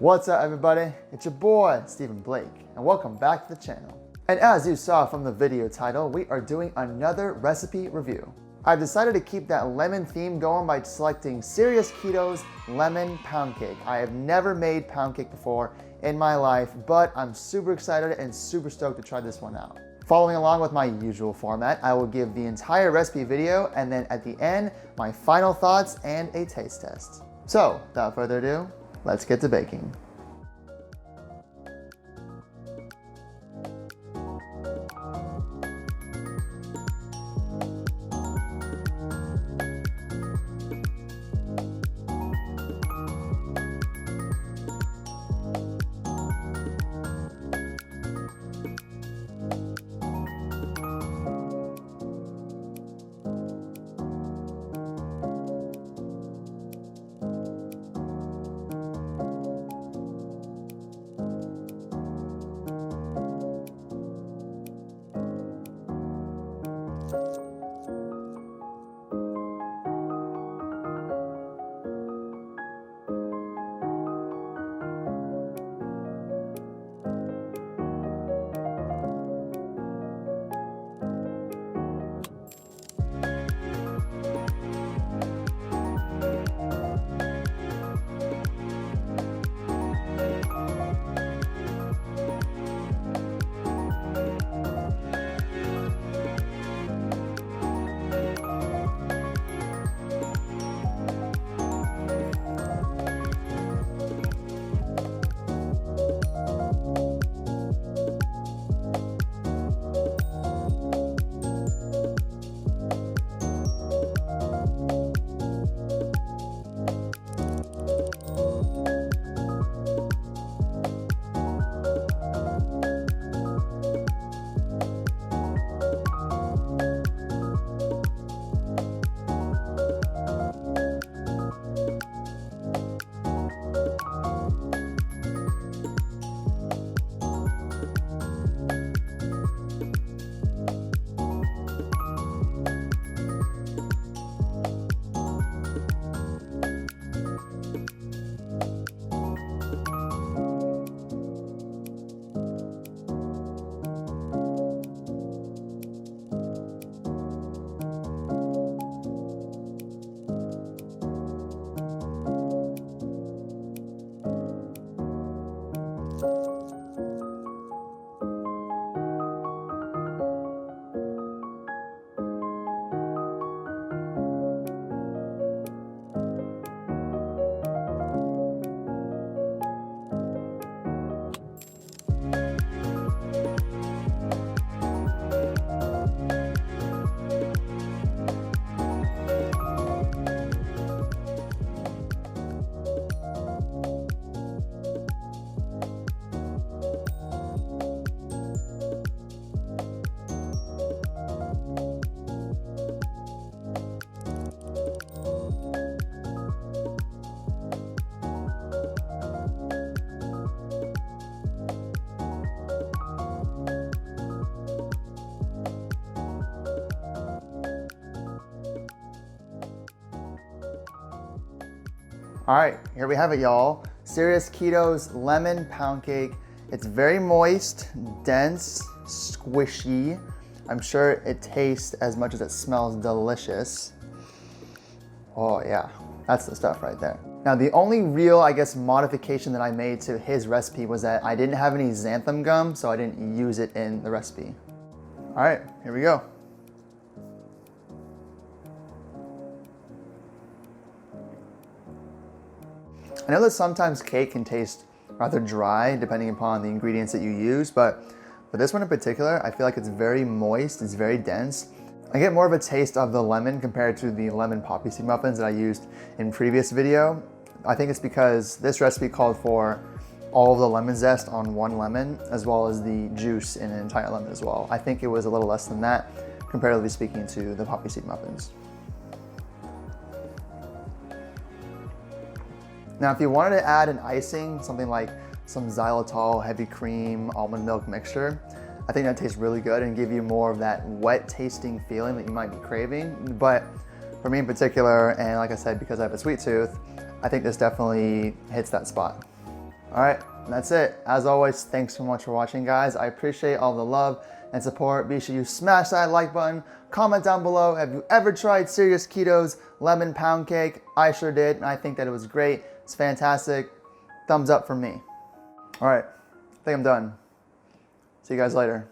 What's up, everybody? It's your boy, Stephen Blake, and welcome back to the channel. And as you saw from the video title, we are doing another recipe review. I've decided to keep that lemon theme going by selecting Serious Keto's lemon pound cake. I have never made pound cake before in my life, but I'm super excited and super stoked to try this one out. Following along with my usual format, I will give the entire recipe video and then at the end, my final thoughts and a taste test. So, without further ado, let's get to baking. All right, here we have it, y'all. Serious Keto's lemon pound cake. It's very moist, dense, squishy. I'm sure it tastes as much as it smells delicious. Oh yeah, that's the stuff right there. Now the only real, I guess, modification that I made to his recipe was that I didn't have any xanthan gum, so I didn't use it in the recipe. All right, here we go. I know that sometimes cake can taste rather dry depending upon the ingredients that you use, but for this one in particular, I feel like it's very moist, it's very dense. I get more of a taste of the lemon compared to the lemon poppy seed muffins that I used in previous video. I think it's because this recipe called for all of the lemon zest on one lemon, as well as the juice in an entire lemon as well. I think it was a little less than that, comparatively speaking to the poppy seed muffins. Now, if you wanted to add an icing, something like some xylitol, heavy cream, almond milk mixture, I think that tastes really good and give you more of that wet tasting feeling that you might be craving. But for me in particular, and like I said, because I have a sweet tooth, I think this definitely hits that spot. All right, that's it. As always, thanks so much for watching, guys. I appreciate all the love and support. Be sure you smash that like button. Comment down below, have you ever tried Serious Keto's lemon pound cake? I sure did, and I think that it was great. It's fantastic. Thumbs up from me. All right, I think I'm done. See you guys later.